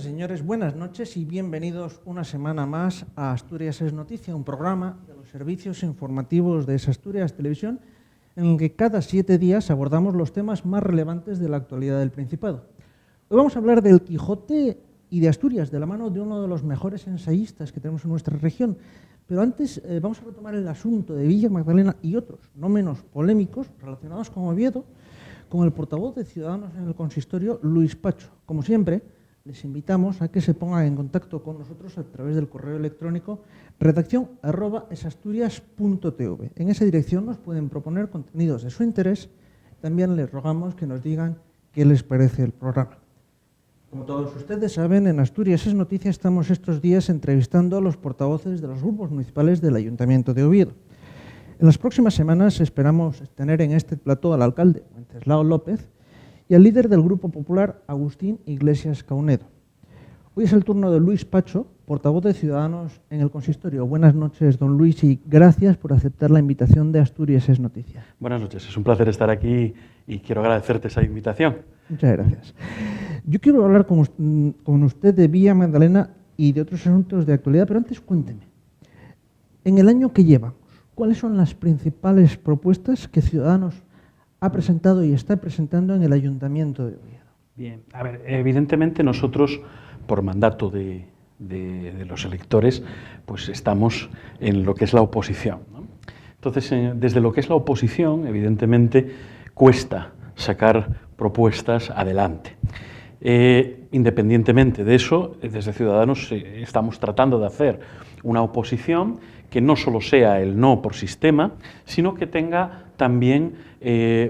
Señoras y señores, buenas noches y bienvenidos una semana más a Asturias es Noticia, un programa de los servicios informativos de Asturias Televisión en el que cada 7 días abordamos los temas más relevantes de la actualidad del Principado. Hoy vamos a hablar del Quijote y de Asturias, de la mano de uno de los mejores ensayistas que tenemos en nuestra región. Pero antes vamos a retomar el asunto de Villa Magdalena y otros, no menos polémicos, relacionados con Oviedo, con el portavoz de Ciudadanos en el consistorio, Luis Pacho. Como siempre, les invitamos a que se pongan en contacto con nosotros a través del correo electrónico redaccion@esasturias.tv. En esa dirección nos pueden proponer contenidos de su interés. También les rogamos que nos digan qué les parece el programa. Como todos ustedes saben, en Asturias es Noticia estamos estos días entrevistando a los portavoces de los grupos municipales del Ayuntamiento de Oviedo. En las próximas semanas esperamos tener en este plató al alcalde, Wenceslao López, y al líder del Grupo Popular, Agustín Iglesias Caunedo. Hoy es el turno de Luis Pacho, portavoz de Ciudadanos en el consistorio. Buenas noches, don Luis, y gracias por aceptar la invitación de Asturias es Noticia. Buenas noches, es un placer estar aquí y quiero agradecerte esa invitación. Muchas gracias. Yo quiero hablar con usted de Villa Magdalena y de otros asuntos de actualidad, pero antes cuénteme, en el año que llevamos, ¿cuáles son las principales propuestas que Ciudadanos ha presentado y está presentando en el Ayuntamiento de Oviedo? Bien, a ver, evidentemente nosotros, por mandato de los electores, pues estamos en lo que es la oposición, ¿no? Entonces, desde lo que es la oposición, evidentemente, cuesta sacar propuestas adelante. Independientemente de eso, desde Ciudadanos estamos tratando de hacer una oposición que no solo sea el no por sistema, sino que tenga también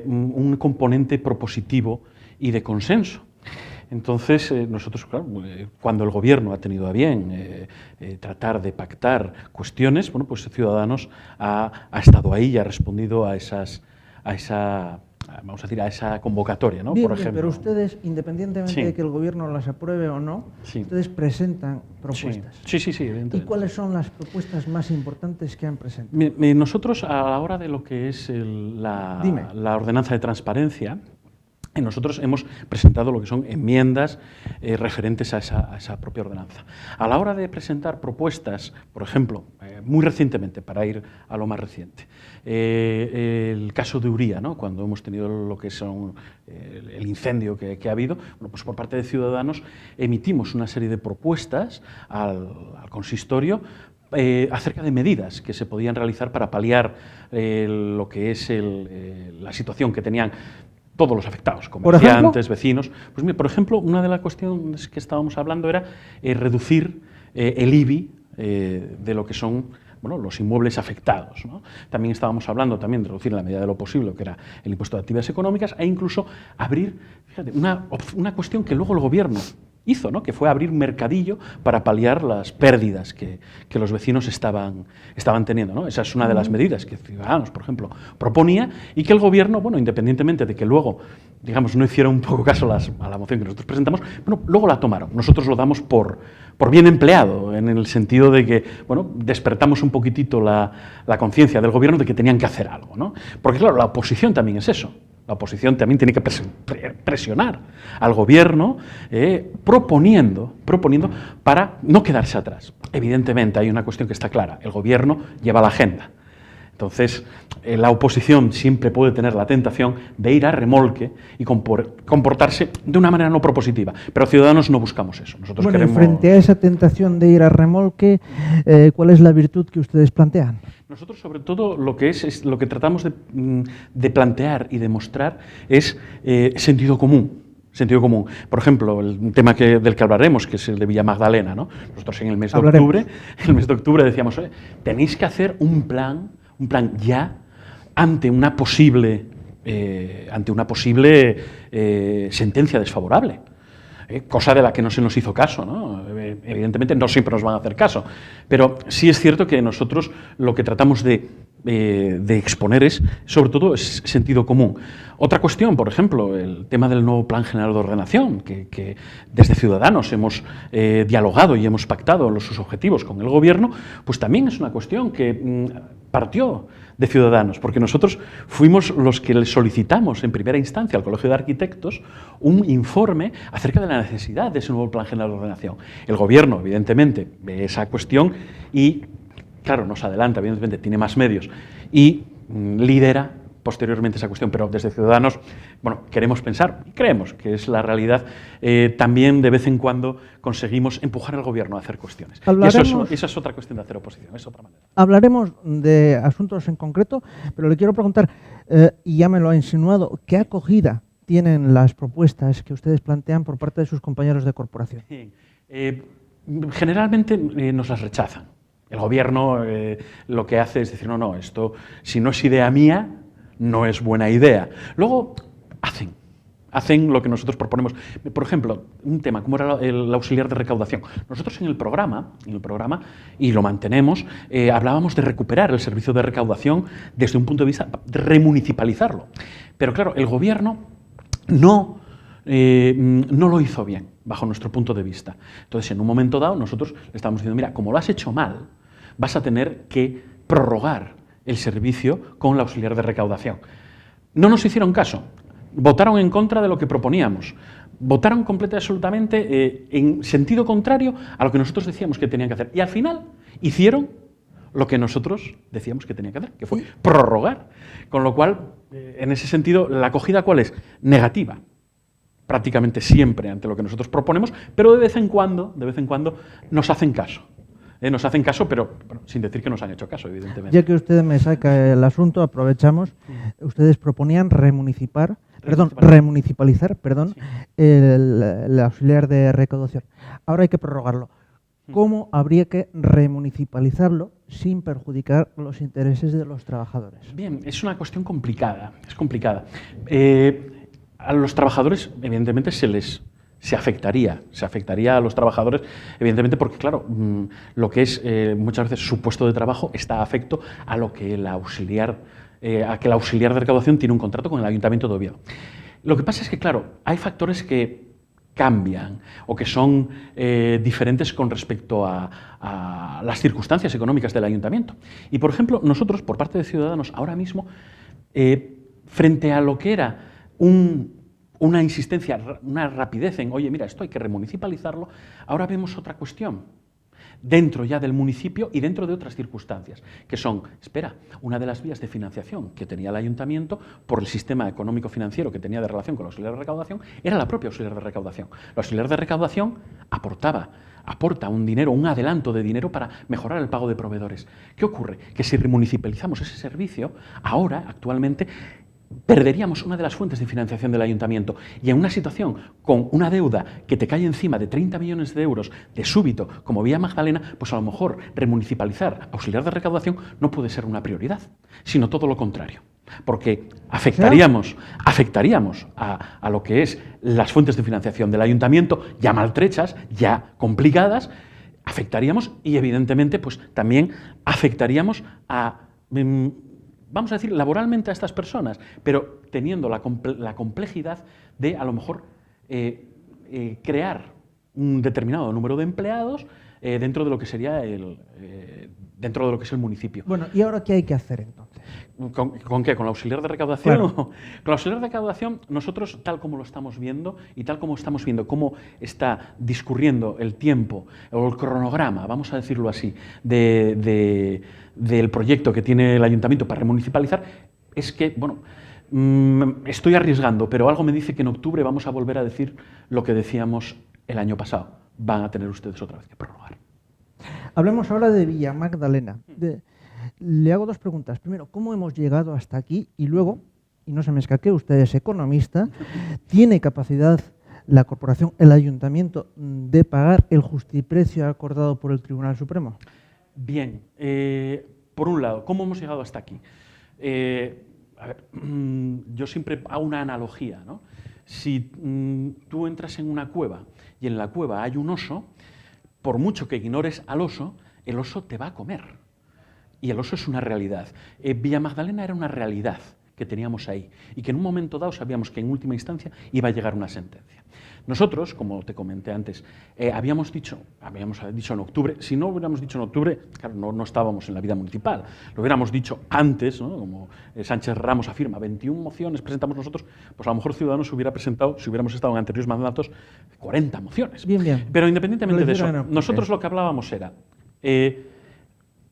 un componente propositivo y de consenso. Entonces, nosotros, claro, cuando el Gobierno ha tenido a bien tratar de pactar cuestiones, bueno, pues Ciudadanos ha estado ahí y ha respondido a esa convocatoria, ¿no? Bien, por ejemplo. Pero ustedes, independientemente de que el Gobierno las apruebe o no, ustedes presentan propuestas. Sí, evidentemente. ¿Y cuáles son las propuestas más importantes que han presentado? Nosotros, a la hora de lo que es la ordenanza de transparencia, nosotros hemos presentado lo que son enmiendas referentes a esa propia ordenanza. A la hora de presentar propuestas, por ejemplo, muy recientemente, para ir a lo más reciente, el caso de Uría, ¿no? Cuando hemos tenido lo que son el incendio que ha habido, bueno, pues por parte de Ciudadanos emitimos una serie de propuestas al consistorio acerca de medidas que se podían realizar para paliar lo que es la situación que tenían todos los afectados, comerciantes, vecinos. Pues mira, por ejemplo, una de las cuestiones que estábamos hablando era reducir el IBI de lo que son, bueno, los inmuebles afectados, ¿no? También estábamos hablando de reducir en la medida de lo posible lo que era el impuesto de actividades económicas e incluso abrir, fíjate, una cuestión que luego el Gobierno hizo, ¿no? Que fue abrir un mercadillo para paliar las pérdidas que los vecinos estaban teniendo, ¿no? Esa es una de las medidas que Ciudadanos, por ejemplo, proponía y que el Gobierno, bueno, independientemente de que luego, digamos, no hiciera un poco caso a la moción que nosotros presentamos, bueno, luego la tomaron. Nosotros lo damos por bien empleado, en el sentido de que, bueno, despertamos un poquitito la conciencia del Gobierno de que tenían que hacer algo, ¿no? Porque, claro, la oposición también es eso. La oposición también tiene que presionar al Gobierno proponiendo para no quedarse atrás. Evidentemente hay una cuestión que está clara, el Gobierno lleva la agenda. Entonces, la oposición siempre puede tener la tentación de ir a remolque y comportarse de una manera no propositiva, pero Ciudadanos no buscamos eso. Nosotros queremos... Frente a esa tentación de ir a remolque, ¿cuál es la virtud que ustedes plantean? Nosotros, sobre todo, lo que tratamos de plantear y demostrar es sentido común. Sentido común. Por ejemplo, el tema del que hablaremos, que es el de Villa Magdalena, ¿no? Nosotros en el mes de octubre decíamos, tenéis que hacer un plan ya ante una posible sentencia desfavorable. Cosa de la que no se nos hizo caso, ¿no? Evidentemente no siempre nos van a hacer caso, pero sí es cierto que nosotros lo que tratamos de de exponer es, sobre todo, es sentido común. Otra cuestión, por ejemplo, el tema del nuevo Plan General de Ordenación, que desde Ciudadanos hemos dialogado y hemos pactado sus objetivos con el Gobierno, pues también es una cuestión que partió de Ciudadanos, porque nosotros fuimos los que le solicitamos en primera instancia al Colegio de Arquitectos un informe acerca de la necesidad de ese nuevo Plan General de Ordenación. El Gobierno, evidentemente, ve esa cuestión y, claro, nos adelanta, evidentemente, tiene más medios y lidera posteriormente esa cuestión, pero desde Ciudadanos, bueno, queremos pensar, y creemos que es la realidad, también de vez en cuando conseguimos empujar al Gobierno a hacer cuestiones. Y esa es otra cuestión de hacer oposición, es otra manera. Hablaremos de asuntos en concreto, pero le quiero preguntar, y ya me lo ha insinuado, ¿qué acogida tienen las propuestas que ustedes plantean por parte de sus compañeros de corporación? Generalmente nos las rechazan. El Gobierno lo que hace es decir, no, esto, si no es idea mía, no es buena idea. Luego hacen lo que nosotros proponemos. Por ejemplo, un tema como era el auxiliar de recaudación. Nosotros en el programa, y lo mantenemos, hablábamos de recuperar el servicio de recaudación desde un punto de vista de remunicipalizarlo. Pero claro, el Gobierno no lo hizo bien, bajo nuestro punto de vista. Entonces, en un momento dado, nosotros le estábamos diciendo, mira, como lo has hecho mal, vas a tener que prorrogar el servicio con el auxiliar de recaudación. No nos hicieron caso, votaron en contra de lo que proponíamos, votaron completa y absolutamente en sentido contrario a lo que nosotros decíamos que tenían que hacer. Y al final hicieron lo que nosotros decíamos que tenían que hacer, que fue prorrogar. Con lo cual, en ese sentido, ¿la acogida cuál es? Negativa. Prácticamente siempre ante lo que nosotros proponemos, pero de vez en cuando nos hacen caso. Nos hacen caso, pero bueno, sin decir que nos han hecho caso, evidentemente. Ya que usted me saca el asunto, aprovechamos. Ustedes proponían remunicipalizar el auxiliar de recaudación. Ahora hay que prorrogarlo. ¿Cómo habría que remunicipalizarlo sin perjudicar los intereses de los trabajadores? Bien, es una cuestión complicada. Es complicada. A los trabajadores, evidentemente, se afectaría a los trabajadores, evidentemente, porque, claro, lo que es muchas veces su puesto de trabajo está afecto a lo que el auxiliar de recaudación tiene un contrato con el Ayuntamiento de Oviedo. Lo que pasa es que, claro, hay factores que cambian o que son diferentes con respecto a las circunstancias económicas del Ayuntamiento. Y, por ejemplo, nosotros, por parte de Ciudadanos, ahora mismo, frente a lo que era una insistencia, una rapidez en, oye, mira, esto hay que remunicipalizarlo, ahora vemos otra cuestión, dentro ya del municipio y dentro de otras circunstancias, que son, una de las vías de financiación que tenía el Ayuntamiento por el sistema económico-financiero que tenía de relación con el auxiliar de recaudación, era la propia auxiliar de recaudación. El auxiliar de recaudación aporta un dinero, un adelanto de dinero para mejorar el pago de proveedores. ¿Qué ocurre? Que si remunicipalizamos ese servicio, ahora, actualmente, perderíamos una de las fuentes de financiación del Ayuntamiento y en una situación con una deuda que te cae encima de 30 millones de euros de súbito como Vía Magdalena, pues a lo mejor remunicipalizar auxiliar de recaudación no puede ser una prioridad, sino todo lo contrario, porque afectaríamos a lo que es las fuentes de financiación del Ayuntamiento ya maltrechas, ya complicadas, afectaríamos y evidentemente pues también afectaríamos a vamos a decir, laboralmente a estas personas, pero teniendo la complejidad de, a lo mejor, crear un determinado número de empleados dentro de lo que sería dentro de lo que es el municipio. Bueno, ¿y ahora qué hay que hacer entonces? ¿Con qué? ¿Con la auxiliar de recaudación? Claro. Con la auxiliar de recaudación, nosotros, tal como lo estamos viendo y tal como estamos viendo cómo está discurriendo el tiempo o el cronograma, vamos a decirlo así, del proyecto que tiene el Ayuntamiento para remunicipalizar, es que, bueno, estoy arriesgando, pero algo me dice que en octubre vamos a volver a decir lo que decíamos el año pasado. Van a tener ustedes otra vez que prorrogar. Hablemos ahora de Villa Magdalena. Le hago dos preguntas. Primero, ¿cómo hemos llegado hasta aquí? Y luego, y no se me escaque, usted es economista, ¿tiene capacidad la corporación, el ayuntamiento, de pagar el justiprecio acordado por el Tribunal Supremo? Bien, por un lado, ¿cómo hemos llegado hasta aquí? A ver, yo siempre hago una analogía, ¿no? Si tú entras en una cueva y en la cueva hay un oso, por mucho que ignores al oso, el oso te va a comer. y el oso es una realidad. Villa Magdalena era una realidad que teníamos ahí y que en un momento dado sabíamos que en última instancia iba a llegar una sentencia. Nosotros, como te comenté antes, habíamos dicho en octubre, si no hubiéramos dicho en octubre, claro, no estábamos en la vida municipal, lo hubiéramos dicho antes, ¿no? Como Sánchez Ramos afirma, 21 mociones presentamos nosotros, pues a lo mejor Ciudadanos hubiera presentado, si hubiéramos estado en anteriores mandatos, 40 mociones. Bien. Pero independientemente de eso, nosotros lo que hablábamos era,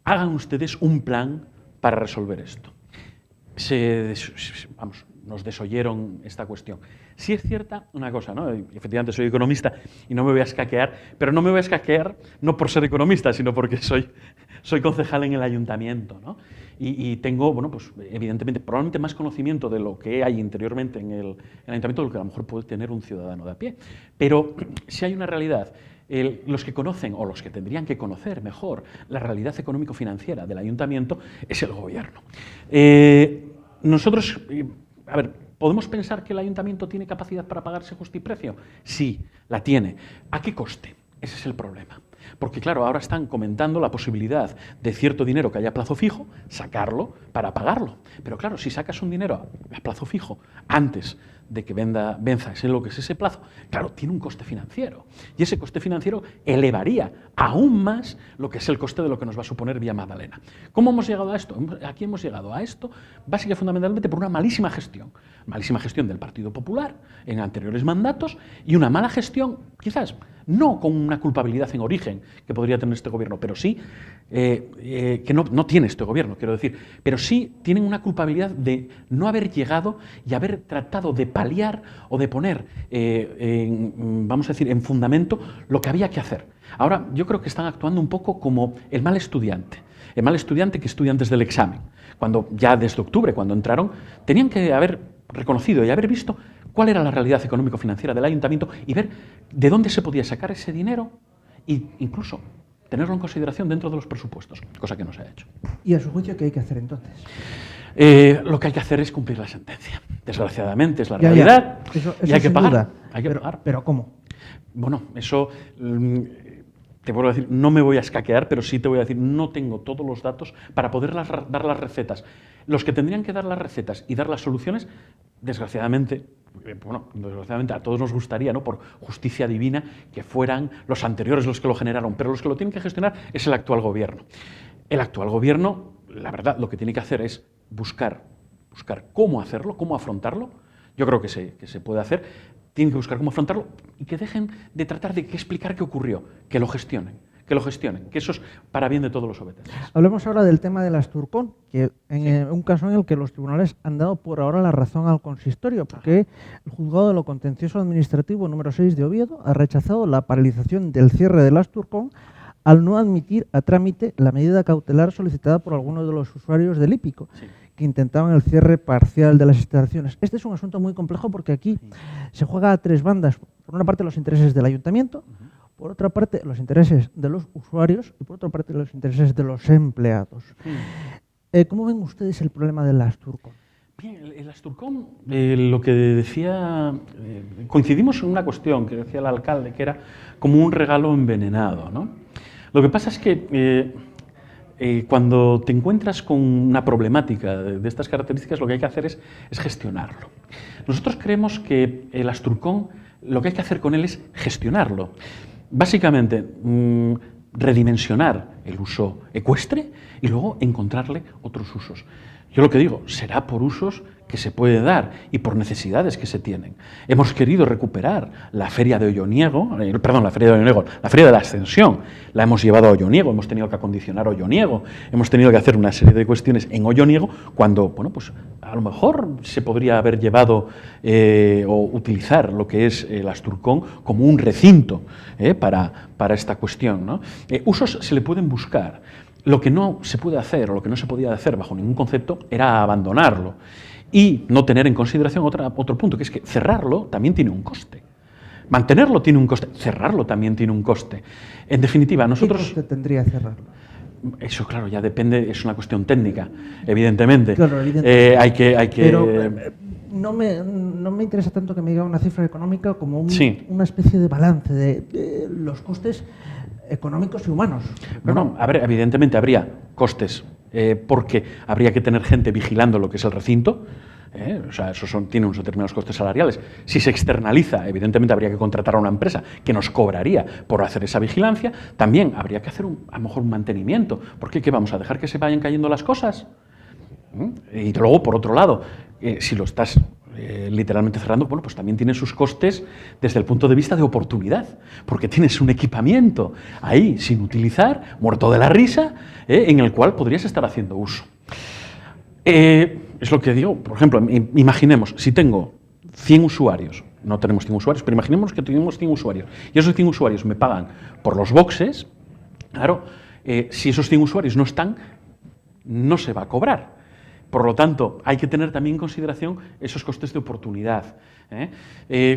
hagan ustedes un plan para resolver esto. Nos desoyeron esta cuestión. Sí es cierta una cosa, ¿no? Efectivamente soy economista y no me voy a escaquear, pero no me voy a escaquear no por ser economista, sino porque soy concejal en el ayuntamiento, ¿no? Y tengo, bueno, pues evidentemente, probablemente más conocimiento de lo que hay interiormente en el ayuntamiento de lo que a lo mejor puede tener un ciudadano de a pie. Pero si hay una realidad, los que conocen, o los que tendrían que conocer mejor, la realidad económico-financiera del ayuntamiento es el gobierno. Nosotros, a ver, ¿podemos pensar que el ayuntamiento tiene capacidad para pagarse justiprecio? Sí, la tiene. ¿A qué coste? Ese es el problema. Porque claro, ahora están comentando la posibilidad de cierto dinero que haya a plazo fijo, sacarlo para pagarlo. Pero claro, si sacas un dinero a plazo fijo antes de que venza lo que es ese plazo, claro, tiene un coste financiero. Y ese coste financiero elevaría aún más lo que es el coste de lo que nos va a suponer Villa Magdalena. ¿Cómo hemos llegado a esto? Aquí hemos llegado a esto básicamente fundamentalmente por una malísima gestión. Malísima gestión del Partido Popular en anteriores mandatos y una mala gestión, quizás, no con una culpabilidad en origen que podría tener este gobierno, pero sí, que no tiene este gobierno, quiero decir, pero sí tienen una culpabilidad de no haber llegado y haber tratado de paliar o de poner, vamos a decir, en fundamento lo que había que hacer. Ahora, yo creo que están actuando un poco como el mal estudiante que estudia antes del examen, cuando ya desde octubre, cuando entraron, tenían que haber reconocido y haber visto cuál era la realidad económico-financiera del ayuntamiento y ver de dónde se podía sacar ese dinero e incluso tenerlo en consideración dentro de los presupuestos, cosa que no se ha hecho. ¿Y a su juicio qué hay que hacer entonces? Lo que hay que hacer es cumplir la sentencia. Desgraciadamente es la realidad eso y hay que pagar. Duda. Hay que pagar. ¿Pero cómo? Bueno, eso te vuelvo a decir, no me voy a escaquear, pero sí te voy a decir, no tengo todos los datos para poder dar las recetas. Los que tendrían que dar las recetas y dar las soluciones, desgraciadamente a todos nos gustaría, ¿no?, por justicia divina, que fueran los anteriores los que lo generaron, pero los que lo tienen que gestionar es el actual gobierno. El actual gobierno, la verdad, lo que tiene que hacer es buscar cómo hacerlo, cómo afrontarlo. Yo creo que se puede hacer. Tienen que buscar cómo afrontarlo y que dejen de tratar de explicar qué ocurrió, que lo gestionen, que eso es para bien de todos los obetenses. Hablemos ahora del tema del Asturcón, que en un caso en el que los tribunales han dado por ahora la razón al consistorio, porque el Juzgado de lo Contencioso Administrativo número 6 de Oviedo ha rechazado la paralización del cierre del Asturcón al no admitir a trámite la medida cautelar solicitada por algunos de los usuarios del hípico, que intentaban el cierre parcial de las instalaciones. Este es un asunto muy complejo porque aquí se juega a tres bandas. Por una parte, los intereses del ayuntamiento, por otra parte, los intereses de los usuarios y por otra parte, los intereses de los empleados. ¿Cómo ven ustedes el problema del Asturcón? Bien, el Asturcón, lo que decía, coincidimos en una cuestión que decía el alcalde, que era como un regalo envenenado, ¿no? Lo que pasa es que cuando te encuentras con una problemática de estas características, lo que hay que hacer es gestionarlo. Nosotros creemos que el Asturcón, lo que hay que hacer con él es gestionarlo. Básicamente, redimensionar el uso ecuestre y luego encontrarle otros usos. Yo lo que digo, será por usos que se puede dar y por necesidades que se tienen. Hemos querido recuperar la feria de Olloniego, la feria de la Ascensión, la hemos llevado a Olloniego, hemos tenido que acondicionar Olloniego, hemos tenido que hacer una serie de cuestiones en Olloniego cuando, bueno, pues a lo mejor se podría haber llevado o utilizar lo que es el Asturcón como un recinto para esta cuestión, ¿no? Usos se le pueden buscar. Lo que no se puede hacer o lo que no se podía hacer bajo ningún concepto era abandonarlo y no tener en consideración otro punto, que es que cerrarlo también tiene un coste. Mantenerlo tiene un coste, cerrarlo también tiene un coste. En definitiva, nosotros... ¿Qué coste tendría cerrarlo? Eso, claro, ya depende, es una cuestión técnica, evidentemente. Claro, evidentemente. Hay que... Pero no me interesa tanto que me diga una cifra económica como una especie de balance de los costes económicos y humanos. Bueno, evidentemente habría costes porque habría que tener gente vigilando lo que es el recinto. O sea, tiene unos determinados costes salariales. Si se externaliza, evidentemente habría que contratar a una empresa que nos cobraría por hacer esa vigilancia. También habría que hacer a lo mejor un mantenimiento. ¿Por qué? ¿Qué vamos a dejar que se vayan cayendo las cosas? Y luego, por otro lado, si lo estás literalmente cerrando, bueno, pues también tiene sus costes desde el punto de vista de oportunidad, porque tienes un equipamiento ahí sin utilizar, muerto de la risa, en el cual podrías estar haciendo uso. Es lo que digo, por ejemplo, imaginemos, si tengo 100 usuarios, no tenemos 100 usuarios, pero imaginemos que tenemos 100 usuarios, y esos 100 usuarios me pagan por los boxes, claro, si esos 100 usuarios no están, no se va a cobrar. Por lo tanto, hay que tener también en consideración esos costes de oportunidad.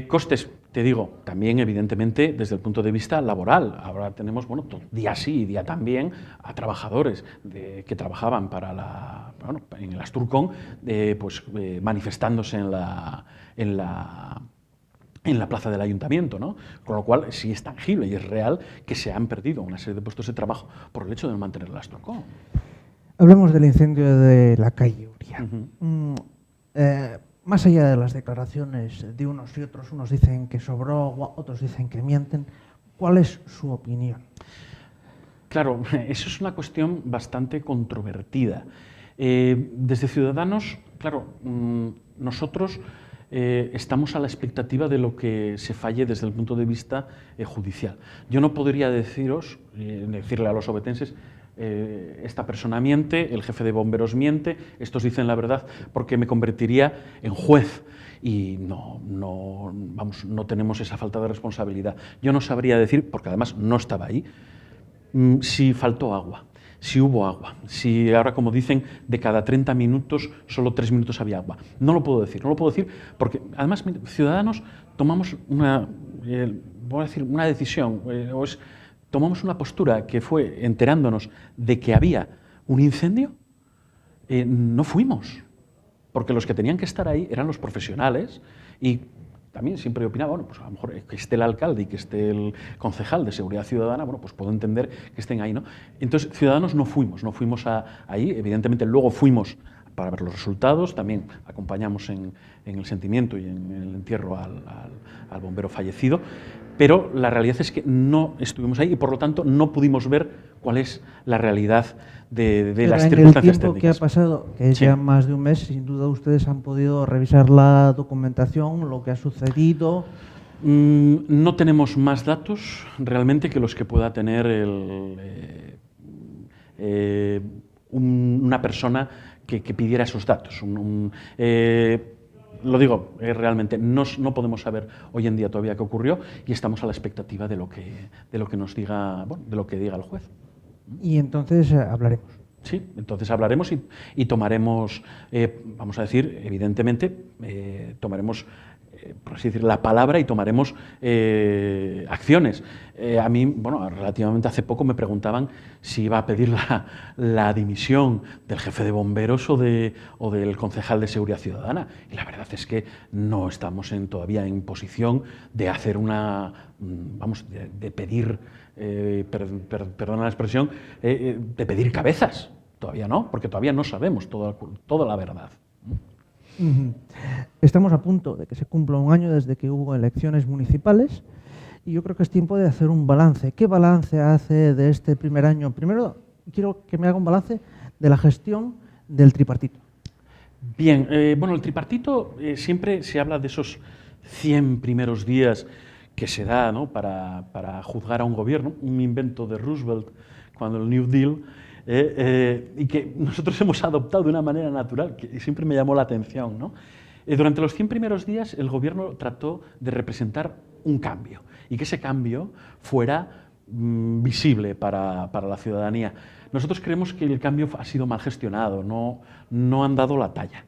Costes, te digo, también evidentemente desde el punto de vista laboral. Ahora tenemos, bueno, día sí y día también a trabajadores que trabajaban en el Asturcon, manifestándose en la plaza del ayuntamiento, ¿no? Con lo cual sí es tangible y es real que se han perdido una serie de puestos de trabajo por el hecho de no mantener el Asturcon. Hablemos del incendio de la calle Uría. Más allá de las declaraciones de unos y otros, unos dicen que sobró, otros dicen que mienten, ¿cuál es su opinión? Claro, eso es una cuestión bastante controvertida. Desde Ciudadanos, claro, nosotros estamos a la expectativa de lo que se falle desde el punto de vista judicial. Yo no podría decirle a los obetenses, esta persona miente, el jefe de bomberos miente, estos dicen la verdad, porque me convertiría en juez y no tenemos esa falta de responsabilidad. Yo no sabría decir, porque además no estaba ahí, si faltó agua, si hubo agua, si ahora, como dicen, de cada 30 minutos solo 3 minutos había agua. No lo puedo decir porque además Ciudadanos tomamos una decisión, tomamos una postura que fue enterándonos de que había un incendio, no fuimos, porque los que tenían que estar ahí eran los profesionales y también siempre opinaba, bueno, pues a lo mejor que esté el alcalde y que esté el concejal de Seguridad Ciudadana, bueno, pues puedo entender que estén ahí, ¿no? Entonces, Ciudadanos no fuimos ahí, evidentemente luego fuimos para ver los resultados, también acompañamos en el sentimiento y en el entierro al bombero fallecido, pero la realidad es que no estuvimos ahí y por lo tanto no pudimos ver cuál es la realidad de las circunstancias técnicas. En el tiempo que ha pasado, que es ya más de un mes, sin duda ustedes han podido revisar la documentación, lo que ha sucedido. No tenemos más datos realmente que los que pueda tener una persona que pidiera esos datos. Lo digo, realmente no podemos saber hoy en día todavía qué ocurrió y estamos a la expectativa de lo que nos diga, de lo que diga el juez. Y entonces hablaremos. Sí, entonces hablaremos y tomaremos, vamos a decir, evidentemente, tomaremos, por así decir, la palabra y tomaremos acciones. A mí, bueno, relativamente hace poco me preguntaban si iba a pedir la dimisión del jefe de bomberos o del concejal de Seguridad Ciudadana. Y la verdad es que no estamos todavía en posición de hacer de pedir, perdona la expresión, de pedir cabezas. Todavía no, porque todavía no sabemos toda la verdad. Estamos a punto de que se cumpla un año desde que hubo elecciones municipales y yo creo que es tiempo de hacer un balance. ¿Qué balance hace de este primer año? Primero, quiero que me haga un balance de la gestión del tripartito. Bien, bueno, el tripartito siempre se habla de esos 100 primeros días que se da, ¿no?, para juzgar a un gobierno, un invento de Roosevelt cuando el New Deal, y que nosotros hemos adoptado de una manera natural, que siempre me llamó la atención, ¿no? Durante los 100 primeros días el gobierno trató de representar un cambio y que ese cambio fuera visible para la ciudadanía. Nosotros creemos que el cambio ha sido mal gestionado, no han dado la talla.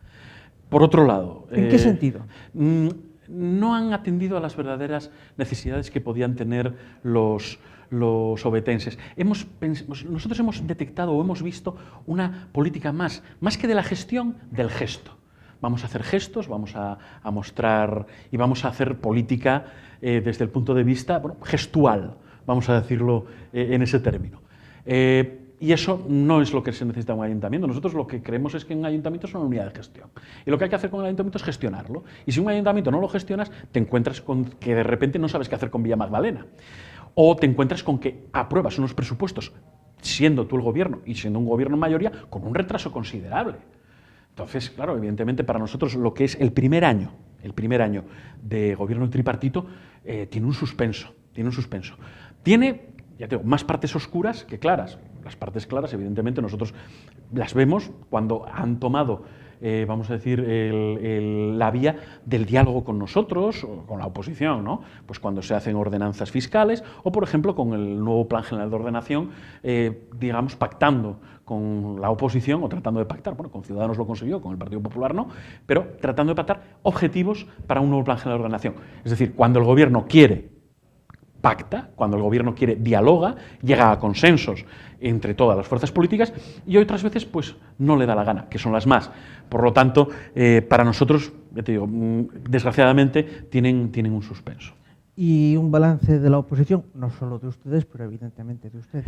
Por otro lado... ¿En qué sentido? No han atendido a las verdaderas necesidades que podían tener los obetenses. Nosotros hemos detectado o hemos visto una política más que de la gestión, del gesto. Vamos a hacer gestos, vamos a mostrar y vamos a hacer política desde el punto de vista gestual, vamos a decirlo en ese término. Y eso no es lo que se necesita en un ayuntamiento. Nosotros lo que creemos es que un ayuntamiento es una unidad de gestión. Y lo que hay que hacer con el ayuntamiento es gestionarlo. Y si un ayuntamiento no lo gestionas, te encuentras con que de repente no sabes qué hacer con Villa Magdalena. O te encuentras con que apruebas unos presupuestos, siendo tú el gobierno y siendo un gobierno en mayoría, con un retraso considerable. Entonces, claro, evidentemente para nosotros lo que es el primer año de gobierno tripartito tiene un suspenso. Tiene, ya te digo, más partes oscuras que claras. Las partes claras, evidentemente, nosotros las vemos cuando han tomado, vamos a decir, la vía del diálogo con nosotros, o con la oposición, ¿no? Pues cuando se hacen ordenanzas fiscales o, por ejemplo, con el nuevo Plan General de Ordenación, digamos, pactando con la oposición o tratando de pactar. Bueno, con Ciudadanos lo consiguió, con el Partido Popular no, pero tratando de pactar objetivos para un nuevo Plan General de Ordenación. Es decir, cuando el Gobierno quiere, pacta, cuando el Gobierno quiere, dialoga, llega a consensos entre todas las fuerzas políticas y otras veces pues no le da la gana, que son las más. Por lo tanto, para nosotros, ya te digo, desgraciadamente tienen un suspenso. Y un balance de la oposición, no solo de ustedes, pero evidentemente de ustedes.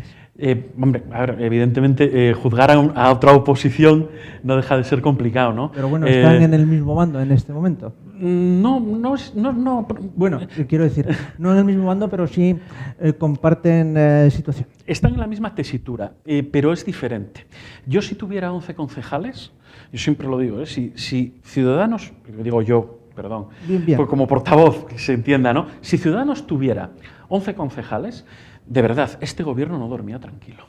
Hombre, a ver, evidentemente juzgar a otra oposición no deja de ser complicado, ¿no? Pero bueno, ¿están en el mismo bando en este momento? No. Bueno, quiero decir, no en el mismo bando, pero sí comparten situación. Están en la misma tesitura, pero es diferente. Yo si tuviera 11 concejales, yo siempre lo digo, si Ciudadanos, lo digo yo, perdón, bien. Pues como portavoz, que se entienda, ¿no? Si Ciudadanos tuviera 11 concejales, de verdad, este gobierno no dormía tranquilo.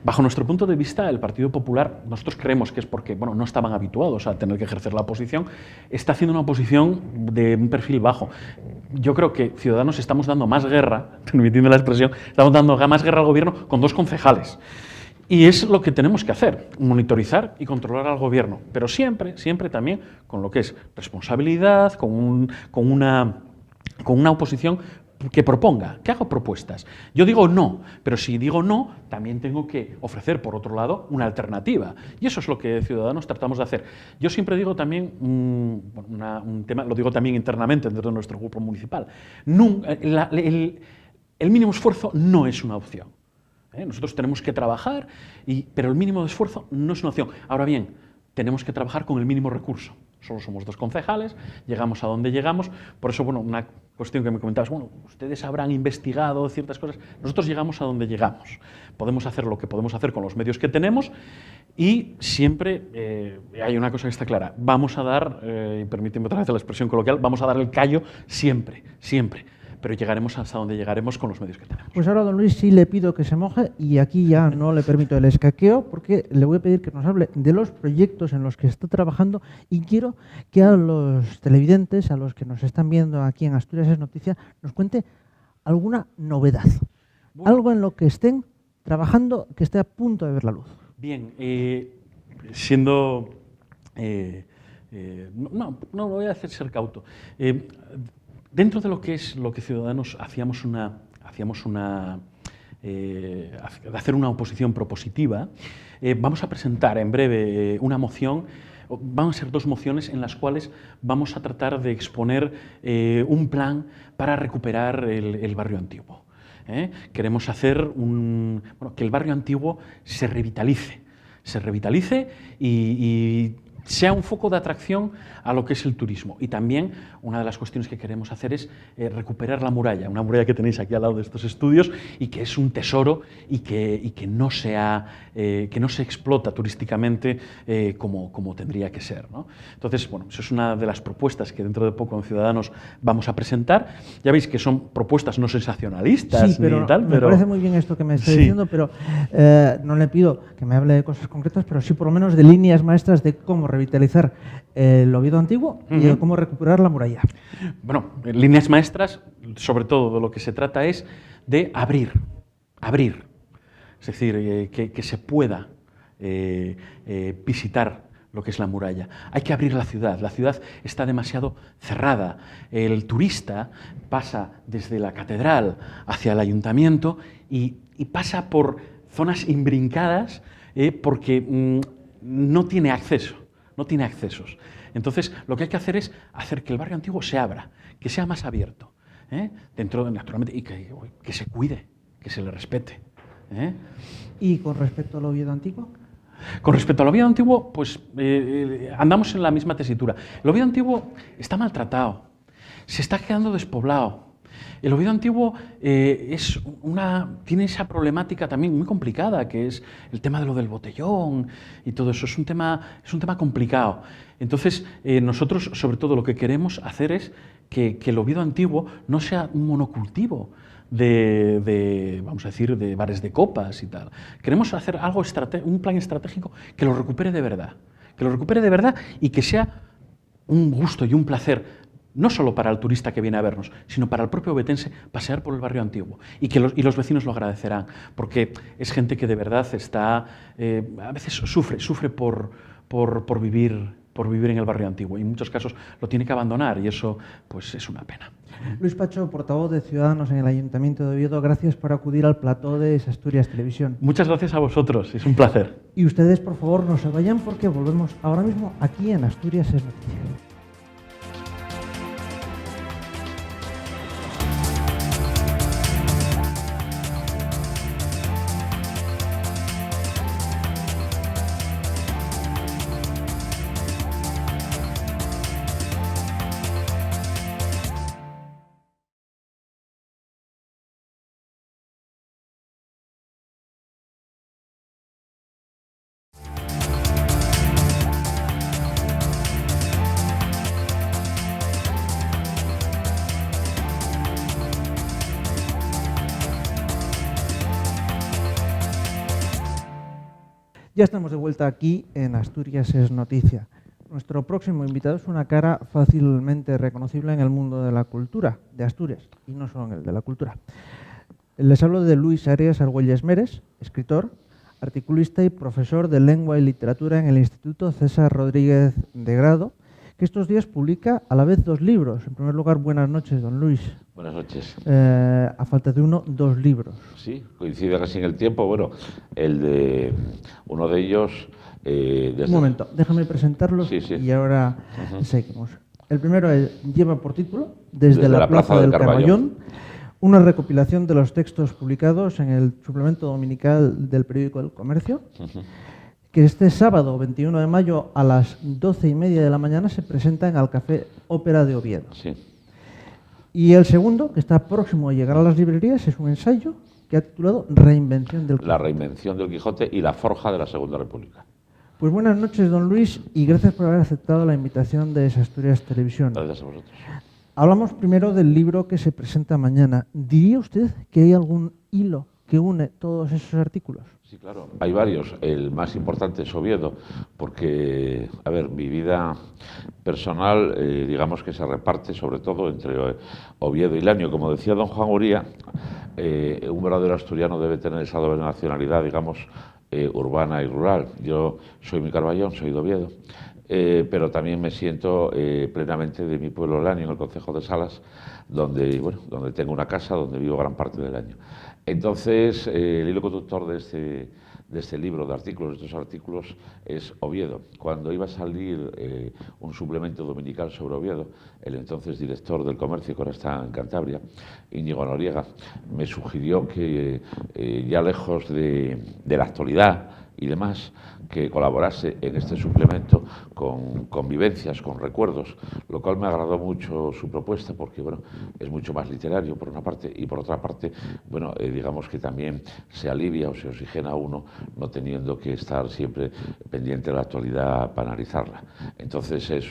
Bajo nuestro punto de vista, el Partido Popular, nosotros creemos que es porque bueno, no estaban habituados a tener que ejercer la oposición, está haciendo una oposición de un perfil bajo. Yo creo que Ciudadanos estamos dando más guerra, permitiendo la expresión, estamos dando más guerra al gobierno con 2 concejales. Y es lo que tenemos que hacer, monitorizar y controlar al gobierno, pero siempre también con lo que es responsabilidad, con una oposición que proponga, que haga propuestas. Yo digo no, pero si digo no, también tengo que ofrecer, por otro lado, una alternativa. Y eso es lo que Ciudadanos tratamos de hacer. Yo siempre digo también, un tema, lo digo también internamente dentro de nuestro grupo municipal, el mínimo esfuerzo no es una opción. Nosotros tenemos que trabajar, pero el mínimo de esfuerzo no es una opción. Ahora bien, tenemos que trabajar con el mínimo recurso. Solo somos 2 concejales, llegamos a donde llegamos. Por eso, bueno, una cuestión que me comentabas, bueno, ustedes habrán investigado ciertas cosas. Nosotros llegamos a donde llegamos. Podemos hacer lo que podemos hacer con los medios que tenemos y siempre hay una cosa que está clara. Vamos a dar, permíteme otra vez la expresión coloquial, vamos a dar el callo siempre. Pero llegaremos hasta donde llegaremos con los medios que tenemos. Pues ahora, don Luis, sí le pido que se moje y aquí ya no le permito el escaqueo porque le voy a pedir que nos hable de los proyectos en los que está trabajando y quiero que a los televidentes, a los que nos están viendo aquí en Asturias es Noticia, nos cuente alguna novedad, algo en lo que estén trabajando que esté a punto de ver la luz. Bien, siendo... no voy a hacer ser cauto. Dentro de lo que es lo que Ciudadanos hacíamos hacer una oposición propositiva, vamos a presentar en breve una moción. Van a ser 2 mociones en las cuales vamos a tratar de exponer un plan para recuperar el barrio antiguo. Queremos hacer que el barrio antiguo se revitalice y sea un foco de atracción a lo que es el turismo. Y también una de las cuestiones que queremos hacer es recuperar la muralla, una muralla que tenéis aquí al lado de estos estudios y que es un tesoro y que no se explota turísticamente como tendría que ser, ¿no? Entonces, bueno, eso es una de las propuestas que dentro de poco en Ciudadanos vamos a presentar. Ya veis que son propuestas no sensacionalistas, sí, pero ni tal, me parece muy bien esto que me está diciendo, pero no le pido que me hable de cosas concretas, pero sí por lo menos de líneas maestras de cómo revitalizar el Oviedo antiguo y de cómo recuperar la muralla. Bueno, líneas maestras, sobre todo de lo que se trata es de abrir. Es decir, que se pueda visitar lo que es la muralla. Hay que abrir la ciudad está demasiado cerrada. El turista pasa desde la catedral hacia el ayuntamiento y pasa por zonas imbrincadas porque no tiene accesos. Entonces, lo que hay que hacer es hacer que el barrio antiguo se abra, que sea más abierto, dentro de, naturalmente, y que se cuide, que se le respete. ¿Y con respecto al Oviedo antiguo? Con respecto al Oviedo antiguo, pues andamos en la misma tesitura. El Oviedo antiguo está maltratado, se está quedando despoblado. El Oviedo antiguo tiene esa problemática también muy complicada, que es el tema de lo del botellón y todo eso. Es un tema complicado. Entonces, nosotros, sobre todo, lo que queremos hacer es que el Oviedo antiguo no sea un monocultivo vamos a decir, de bares de copas y tal. Queremos hacer un plan estratégico que lo recupere de verdad. Que lo recupere de verdad y que sea un gusto y un placer, no solo para el turista que viene a vernos, sino para el propio ovetense, pasear por el barrio antiguo. Y los vecinos lo agradecerán, porque es gente que de verdad está, a veces sufre por vivir en el barrio antiguo, y en muchos casos lo tiene que abandonar, y eso pues es una pena. Luis Pacho, portavoz de Ciudadanos en el Ayuntamiento de Oviedo, gracias por acudir al plató de Asturias Televisión. Muchas gracias a vosotros, es un placer. Y ustedes, por favor, no se vayan, porque volvemos ahora mismo aquí en Asturias es Noticia. Ya estamos de vuelta aquí en Asturias es Noticia. Nuestro próximo invitado es una cara fácilmente reconocible en el mundo de la cultura de Asturias, y no solo en el de la cultura. Les hablo de Luis Arias Argüelles Meres, escritor, articulista y profesor de Lengua y Literatura en el Instituto César Rodríguez de Grado, que estos días publica a la vez 2 libros. En primer lugar, buenas noches, don Luis. Buenas noches. A falta de uno, 2 libros. Sí, coincide casi en el tiempo. Bueno, uno de ellos... Un momento, déjame presentarlos. Sí, sí. Y ahora seguimos. El primero lleva por título Desde la Plaza del Carballón, una recopilación de los textos publicados en el suplemento dominical del periódico El Comercio, que este sábado 21 de mayo a las 12:30 de la mañana se presenta en el Café Ópera de Oviedo. Sí. Y el segundo, que está próximo a llegar a las librerías, es un ensayo que ha titulado Reinvención del Quijote. La reinvención del Quijote y la forja de la Segunda República. Pues buenas noches, don Luis, y gracias por haber aceptado la invitación de Asturias Televisión. Gracias a vosotros. Hablamos primero del libro que se presenta mañana. ¿Diría usted que hay algún hilo que une todos esos artículos? Sí, claro, hay varios. El más importante es Oviedo, porque, a ver, mi vida personal, digamos que se reparte sobre todo entre Oviedo y Lanio. Como decía don Juan Uría, un verdadero asturiano debe tener esa doble nacionalidad, digamos, urbana y rural. Yo soy mi Carballón, soy de Oviedo, pero también me siento plenamente de mi pueblo Lanio, en el concejo de Salas, donde tengo una casa, donde vivo gran parte del año. Entonces, el hilo conductor de este libro de artículos, de estos artículos, es Oviedo. Cuando iba a salir un suplemento dominical sobre Oviedo, el entonces director del Comercio, que ahora está en Cantabria, Íñigo Noriega, me sugirió que, ya lejos de la actualidad y demás, que colaborase en este suplemento con vivencias, con recuerdos, lo cual me agradó mucho su propuesta, porque bueno, es mucho más literario por una parte, y por otra parte, bueno, digamos que también se alivia o se oxigena a uno no teniendo que estar siempre pendiente de la actualidad para analizarla. Entonces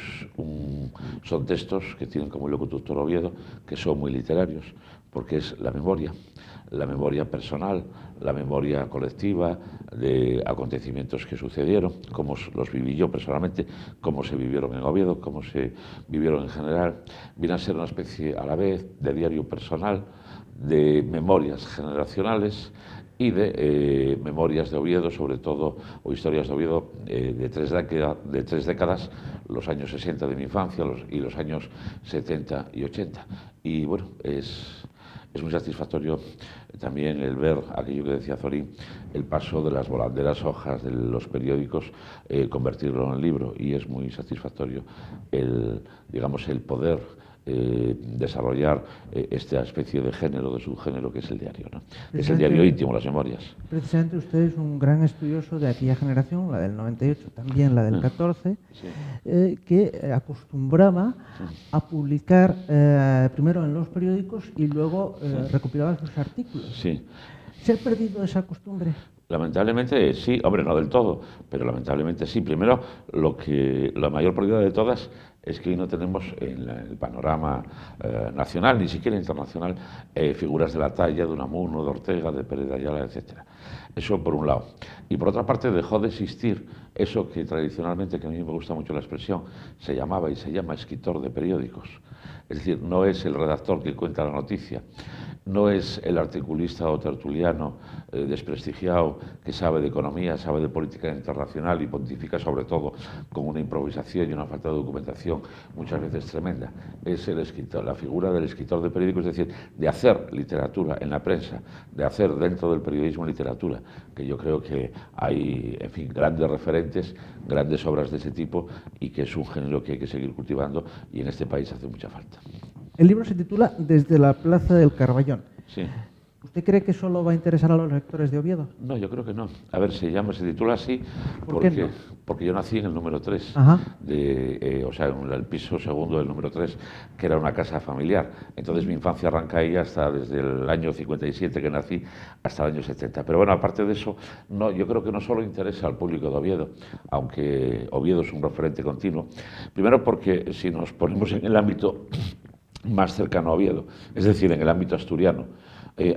son textos que tienen como hilo conductor Oviedo, que son muy literarios, porque es la memoria personal, la memoria colectiva de acontecimientos que sucedieron, cómo los viví yo personalmente, cómo se vivieron en Oviedo, cómo se vivieron en general. Viene a ser una especie a la vez de diario personal, de memorias generacionales y de memorias de Oviedo, sobre todo, o historias de Oviedo de tres décadas, los años 60 de mi infancia y los años 70 y 80. Y bueno, es muy satisfactorio también el ver aquello que decía Zorín, el paso de las volanderas hojas de los periódicos, convertirlo en libro, y es muy satisfactorio el poder desarrollar esta especie de género, de subgénero que es el diario, ¿no? Es el diario íntimo, las memorias. Precisamente usted es un gran estudioso de aquella generación, la del 98, también la del 14, sí. Que acostumbraba a publicar primero en los periódicos y luego recopilaba sus artículos. Sí. ¿Se ha perdido esa costumbre? Lamentablemente sí, hombre, no del todo, pero lamentablemente sí. Primero, la mayor pérdida de todas es que hoy no tenemos en el panorama nacional, ni siquiera internacional, figuras de la talla de Unamuno, de Ortega, de Pérez de Ayala, etcétera. Eso por un lado. Y por otra parte dejó de existir eso que tradicionalmente, que a mí me gusta mucho la expresión, se llamaba y se llama escritor de periódicos. Es decir, no es el redactor que cuenta la noticia, no es el articulista o tertuliano desprestigiado que sabe de economía, sabe de política internacional y pontifica sobre todo con una improvisación y una falta de documentación muchas veces tremenda. Es el escritor, la figura del escritor de periódicos, es decir, de hacer literatura en la prensa, de hacer dentro del periodismo literatura, que yo creo que hay, en fin, grandes referentes, grandes obras de ese tipo y que es un género que hay que seguir cultivando y en este país hace mucha falta. El libro se titula Desde la Plaza del Carballón. Sí. ¿Usted cree que solo va a interesar a los lectores de Oviedo? No, yo creo que no. A ver, se titula así porque yo nací en el número 3, o sea, en el piso segundo del número 3, que era una casa familiar. Entonces mi infancia arranca ahí hasta desde el año 57 que nací hasta el año 70. Pero bueno, aparte de eso, no, yo creo que no solo interesa al público de Oviedo, aunque Oviedo es un referente continuo. Primero porque si nos ponemos en el ámbito más cercano a Oviedo, es decir, en el ámbito asturiano,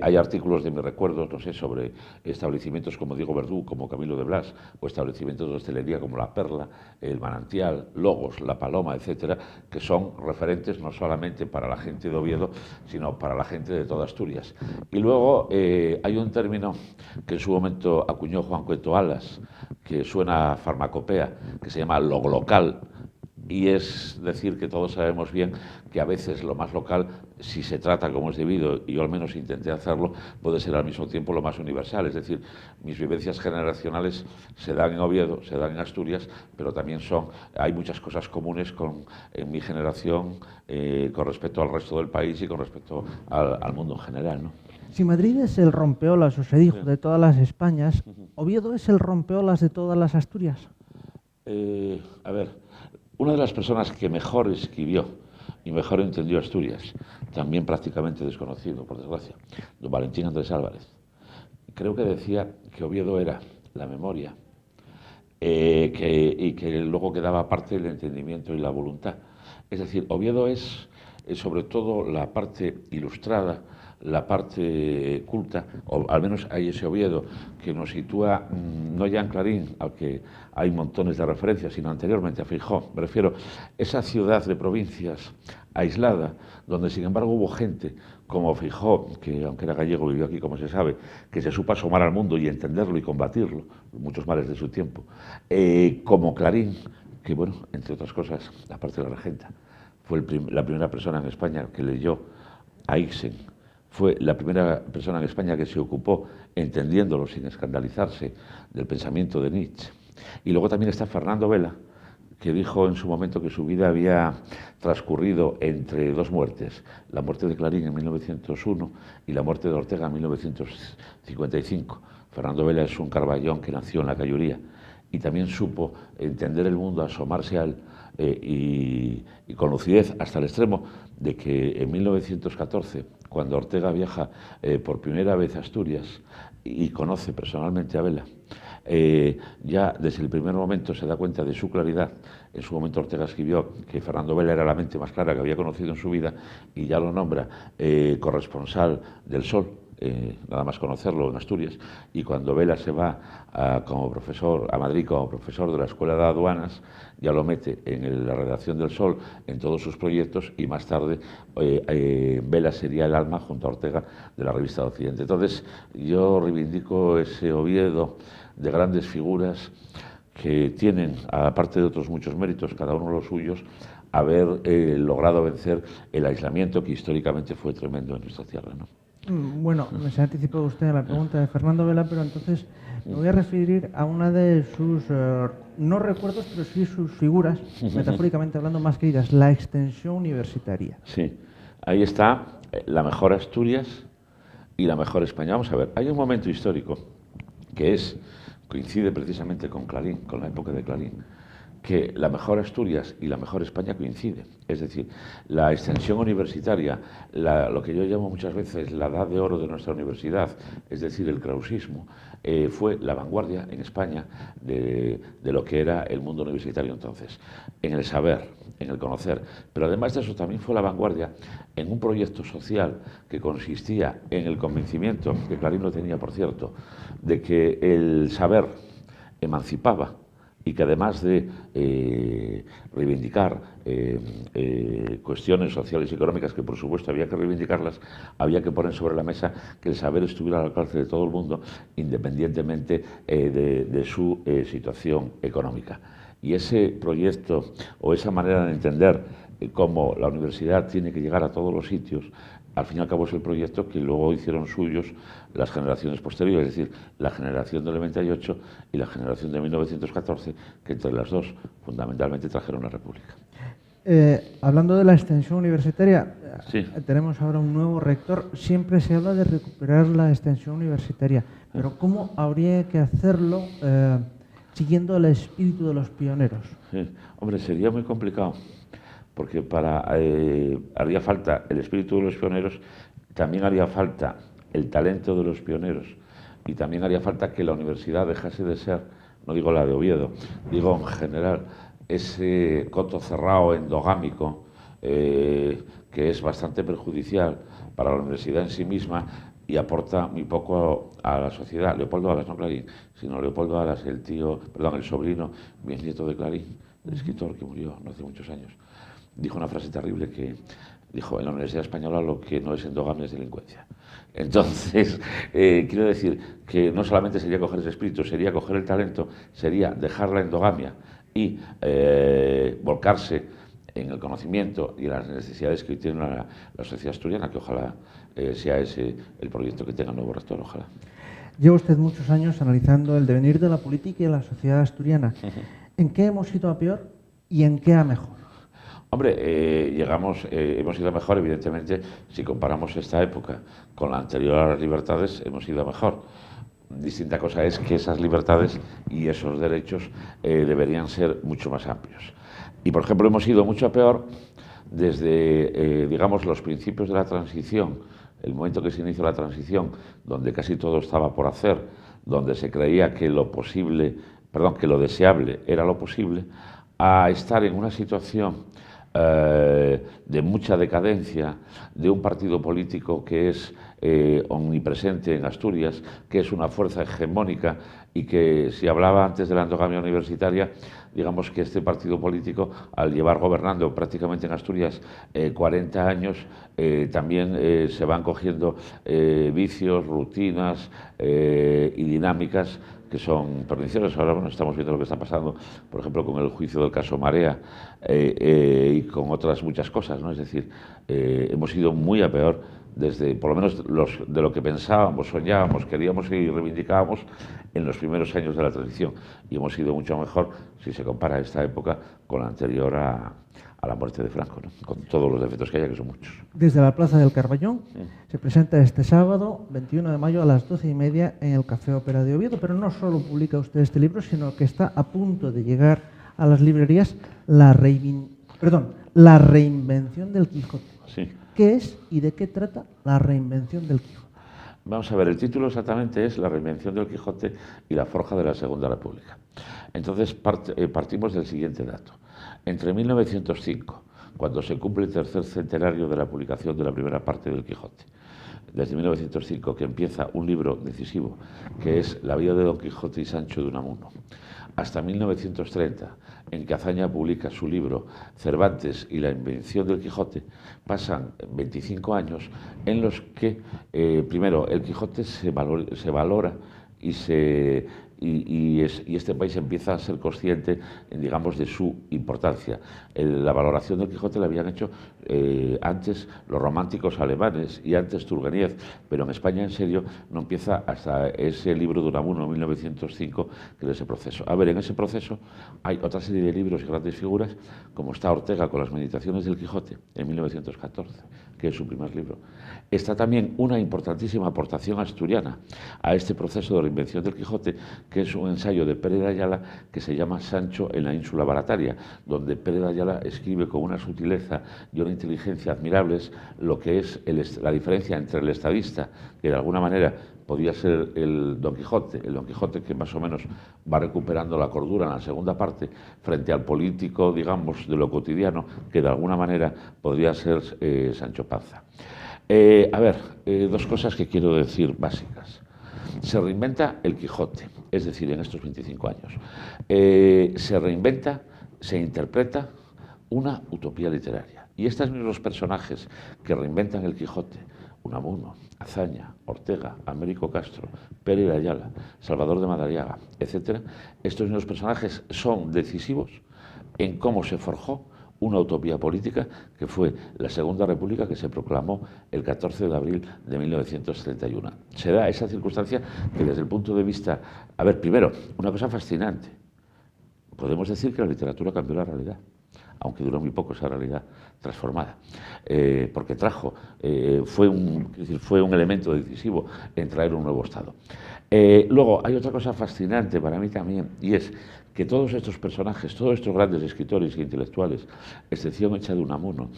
hay artículos de mis recuerdos, no sé, sobre establecimientos como Diego Verdú, como Camilo de Blas, o establecimientos de hostelería como La Perla, El Manantial, Logos, La Paloma, etcétera, que son referentes no solamente para la gente de Oviedo, sino para la gente de toda Asturias. Y luego hay un término que en su momento acuñó Juan Cueto Alas, que suena a farmacopea, que se llama loglocal. Y es decir que todos sabemos bien que a veces lo más local, si se trata como es debido, y yo al menos intenté hacerlo, puede ser al mismo tiempo lo más universal. Es decir, mis vivencias generacionales se dan en Oviedo, se dan en Asturias, pero también hay muchas cosas comunes en mi generación con respecto al resto del país y con respecto al mundo en general, ¿no? Si Madrid es el rompeolas, o se dijo, de todas las Españas, ¿Oviedo es el rompeolas de todas las Asturias? A ver, una de las personas que mejor escribió y mejor entendió Asturias, también prácticamente desconocido, por desgracia, don Valentín Andrés Álvarez, creo que decía que Oviedo era la memoria y que luego quedaba parte del entendimiento y la voluntad. Es decir, Oviedo es sobre todo la parte ilustrada, la parte culta, o al menos hay ese Oviedo que nos sitúa no ya en Clarín, al que hay montones de referencias, sino anteriormente a Feijóo. Me refiero a esa ciudad de provincias aislada, donde sin embargo hubo gente como Feijóo, que aunque era gallego vivió aquí, como se sabe, que se supo asomar al mundo y entenderlo y combatirlo, muchos males de su tiempo, como Clarín, que bueno, entre otras cosas, aparte de la regenta, fue la primera persona en España que leyó a Ibsen. Fue la primera persona en España que se ocupó, entendiéndolo sin escandalizarse, del pensamiento de Nietzsche. Y luego también está Fernando Vela, que dijo en su momento que su vida había transcurrido entre dos muertes, la muerte de Clarín en 1901 y la muerte de Ortega en 1955. Fernando Vela es un Carballón que nació en la Cayuría y también supo entender el mundo, asomarse a él y con lucidez hasta el extremo de que en 1914, cuando Ortega viaja por primera vez a Asturias y conoce personalmente a Vela, ya desde el primer momento se da cuenta de su claridad. En su momento Ortega escribió que Fernando Vela era la mente más clara que había conocido en su vida y ya lo nombra corresponsal del Sol, nada más conocerlo en Asturias, y cuando Vela se va como profesor a Madrid como profesor de la Escuela de Aduanas, ya lo mete en la redacción del Sol, en todos sus proyectos, y más tarde Vela sería el alma, junto a Ortega, de la revista de Occidente. Entonces yo reivindico ese Oviedo de grandes figuras que tienen, aparte de otros muchos méritos, cada uno los suyos, haber logrado vencer el aislamiento que históricamente fue tremendo en nuestra tierra, ¿no? Bueno, se ha anticipado usted a la pregunta de Fernando Vela, pero entonces Me voy a referir a una de sus, no recuerdos, pero sí sus figuras, metafóricamente hablando, más queridas, la extensión universitaria. Sí, ahí está la mejor Asturias y la mejor España. Vamos a ver, hay un momento histórico que coincide precisamente con Clarín, con la época de Clarín, que la mejor Asturias y la mejor España coinciden. Es decir, la extensión universitaria, lo que yo llamo muchas veces la edad de oro de nuestra universidad, es decir, el krausismo, fue la vanguardia en España de lo que era el mundo universitario entonces, en el saber, en el conocer. Pero además de eso también fue la vanguardia en un proyecto social que consistía en el convencimiento, que Clarín lo tenía por cierto, de que el saber emancipaba y que además de reivindicar cuestiones sociales y económicas, que por supuesto había que reivindicarlas, había que poner sobre la mesa que el saber estuviera al alcance de todo el mundo, independientemente de su situación económica. Y ese proyecto o esa manera de entender cómo la universidad tiene que llegar a todos los sitios, al fin y al cabo es el proyecto que luego hicieron suyos las generaciones posteriores, es decir, la generación del 98 y la generación de 1914, que entre las dos fundamentalmente trajeron la República. Hablando de la extensión universitaria, sí. Tenemos ahora un nuevo rector. Siempre se habla de recuperar la extensión universitaria, pero ¿cómo habría que hacerlo siguiendo el espíritu de los pioneros? Sí. Hombre, sería muy complicado, porque haría falta el espíritu de los pioneros, también haría falta el talento de los pioneros y también haría falta que la universidad dejase de ser, no digo la de Oviedo, digo en general, ese coto cerrado endogámico que es bastante perjudicial para la universidad en sí misma y aporta muy poco a la sociedad. Leopoldo Alas, no Clarín, sino Leopoldo Alas, el sobrino, bisnieto de Clarín, el escritor que murió no hace muchos años, dijo una frase terrible que dijo: en la Universidad Española lo que no es endogamia es delincuencia. Entonces, quiero decir que no solamente sería coger ese espíritu, sería coger el talento, sería dejar la endogamia y volcarse en el conocimiento y en las necesidades que hoy tiene la sociedad asturiana, que ojalá sea ese el proyecto que tenga el nuevo rector, ojalá. Lleva usted muchos años analizando el devenir de la política y de la sociedad asturiana. ¿En qué hemos ido a peor y en qué a mejor? Hombre, hemos ido a mejor, evidentemente, si comparamos esta época con la anterior a las libertades, hemos ido a mejor. Distinta cosa es que esas libertades y esos derechos deberían ser mucho más amplios. Y, por ejemplo, hemos ido mucho a peor desde, digamos, los principios de la transición, el momento que se inició la transición, donde casi todo estaba por hacer, donde se creía que lo deseable era lo posible, a estar en una situación de mucha decadencia, de un partido político que es omnipresente en Asturias, que es una fuerza hegemónica y que, si hablaba antes de la endogamia universitaria, digamos que este partido político, al llevar gobernando prácticamente en Asturias 40 años, también se van cogiendo vicios, rutinas y dinámicas que son perniciosas. Ahora estamos viendo lo que está pasando, por ejemplo, con el juicio del caso Marea y con otras muchas cosas, ¿no? Es decir, hemos ido muy a peor desde, por lo menos, de lo que pensábamos, soñábamos, queríamos y reivindicábamos en los primeros años de la transición. Y hemos ido mucho mejor si se compara esta época con la anterior a la muerte de Franco, ¿no? Con todos los defectos que haya, que son muchos. Desde la Plaza del Carballón se presenta este sábado, 21 de mayo, a las 12:30 en el Café Ópera de Oviedo, pero no solo publica usted este libro, sino que está a punto de llegar a las librerías la reinvención del Quijote. Sí. ¿Qué es y de qué trata la reinvención del Quijote? Vamos a ver, el título exactamente es La reinvención del Quijote y la forja de la Segunda República. Entonces partimos del siguiente dato. Entre 1905, cuando se cumple el tercer centenario de la publicación de la primera parte del Quijote, desde 1905, que empieza un libro decisivo, que es La vida de Don Quijote y Sancho de Unamuno, hasta 1930, en que Azaña publica su libro Cervantes y la invención del Quijote, pasan 25 años en los que, primero, el Quijote se valora y se y este país empieza a ser consciente, digamos, de su importancia. La valoración del Quijote la habían hecho antes los románticos alemanes y antes Turgeniev, pero en España, en serio, no empieza hasta ese libro de Unamuno, 1905, que es ese proceso. A ver, en ese proceso hay otra serie de libros y grandes figuras, como está Ortega con las Meditaciones del Quijote, en 1914, que es su primer libro. Está también una importantísima aportación asturiana a este proceso de reinvención del Quijote, que es un ensayo de Pérez de Ayala que se llama Sancho en la ínsula Barataria, donde Pérez de Ayala escribe con una sutileza y una inteligencia admirables lo que es la diferencia entre el estadista, que de alguna manera podía ser el Don Quijote que más o menos va recuperando la cordura en la segunda parte, frente al político, digamos, de lo cotidiano, que de alguna manera podría ser Sancho Panza. A ver, dos cosas que quiero decir básicas. Se reinventa el Quijote, es decir, en estos 25 años. Se reinventa, se interpreta una utopía literaria. Y estos mismos personajes que reinventan el Quijote, Unamuno, Azaña, Ortega, Américo Castro, Pérez de Ayala, Salvador de Madariaga, etc., estos mismos personajes son decisivos en cómo se forjó una utopía política que fue la Segunda República, que se proclamó el 14 de abril de 1931. Se da esa circunstancia que desde el punto de vista... A ver, primero, una cosa fascinante. Podemos decir que la literatura cambió la realidad, aunque duró muy poco esa realidad transformada, porque fue un elemento decisivo en traer un nuevo Estado. Luego, hay otra cosa fascinante para mí también, y es que todos estos personajes, todos estos grandes escritores e intelectuales, excepción hecha de Unamuno,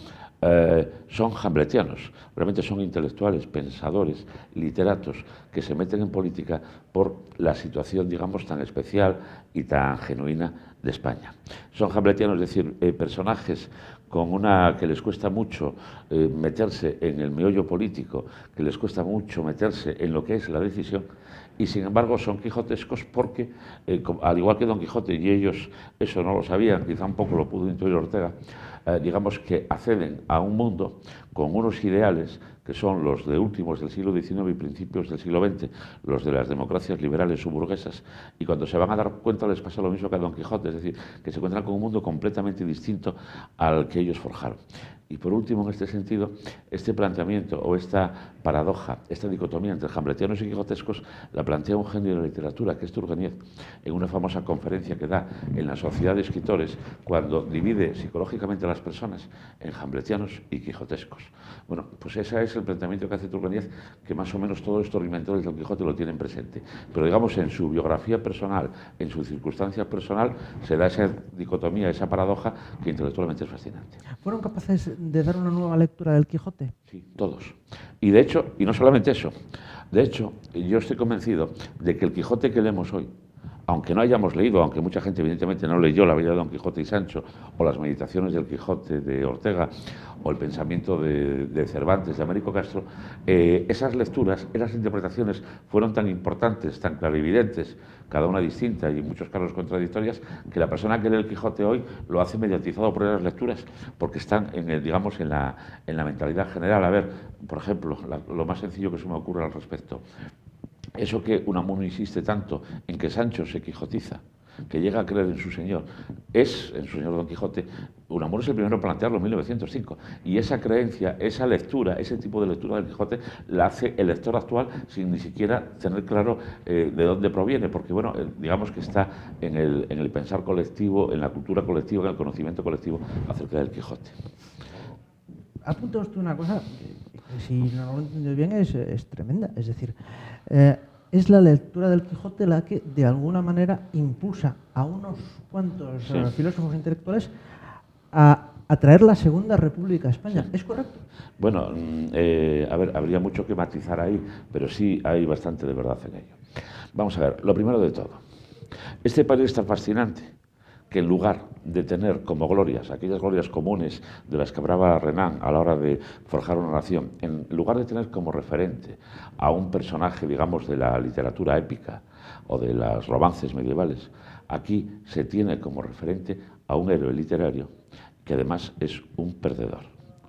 son hamletianos, realmente son intelectuales, pensadores, literatos, que se meten en política por la situación, digamos, tan especial y tan genuina de España. Son hamletianos, es decir, personajes que les cuesta mucho meterse en el meollo político, que les cuesta mucho meterse en lo que es la decisión, y sin embargo son quijotescos porque, al igual que Don Quijote, y ellos eso no lo sabían, quizá un poco lo pudo intuir Ortega, digamos que acceden a un mundo con unos ideales que son los de últimos del siglo XIX y principios del siglo XX, los de las democracias liberales subburguesas, y cuando se van a dar cuenta les pasa lo mismo que a Don Quijote, es decir, que se encuentran con un mundo completamente distinto al que ellos forjaron. Y por último, en este sentido, este planteamiento o esta paradoja, esta dicotomía entre hamletianos y quijotescos, la plantea un genio de la literatura, que es Turgeniev, en una famosa conferencia que da en la Sociedad de Escritores, cuando divide psicológicamente a las personas en hamletianos y quijotescos. Bueno, pues ese es el planteamiento que hace Turgeniev, que más o menos todos estos reinventores del Quijote lo tienen presente. Pero digamos, en su biografía personal, en su circunstancia personal, se da esa dicotomía, esa paradoja, que intelectualmente es fascinante. ¿Fueron capaces de dar una nueva lectura del Quijote? Sí, todos. Y de hecho, y no solamente eso, de hecho, yo estoy convencido de que el Quijote que leemos hoy, aunque no hayamos leído, aunque mucha gente evidentemente no leyó la vida de Don Quijote y Sancho, o las Meditaciones del Quijote de Ortega, o el pensamiento de Cervantes, de Américo Castro, esas lecturas, esas interpretaciones fueron tan importantes, tan clarividentes, cada una distinta y en muchos casos contradictorias, que la persona que lee el Quijote hoy lo hace mediatizado por esas lecturas, porque están digamos, en la mentalidad general. A ver, por ejemplo, lo más sencillo que se me ocurre al respecto. Eso que Unamuno insiste tanto en que Sancho se quijotiza, que llega a creer en su señor Don Quijote, Unamuno es el primero en plantearlo en 1905, y esa creencia, esa lectura, ese tipo de lectura del Quijote la hace el lector actual sin ni siquiera tener claro de dónde proviene, porque bueno, digamos que está en el pensar colectivo, en la cultura colectiva, en el conocimiento colectivo acerca del Quijote. Apunta usted una cosa, que si no lo entiendo bien es tremenda, es decir, es la lectura del Quijote la que de alguna manera impulsa a unos cuantos filósofos intelectuales a traer la Segunda República a España. Sí. ¿Es correcto? Bueno, a ver, habría mucho que matizar ahí, pero sí hay bastante de verdad en ello. Vamos a ver, lo primero de todo, este país es tan fascinante que en lugar de tener como glorias, aquellas glorias comunes de las que hablaba Renan a la hora de forjar una nación, en lugar de tener como referente a un personaje, digamos, de la literatura épica o de los romances medievales, aquí se tiene como referente a un héroe literario que además es un perdedor.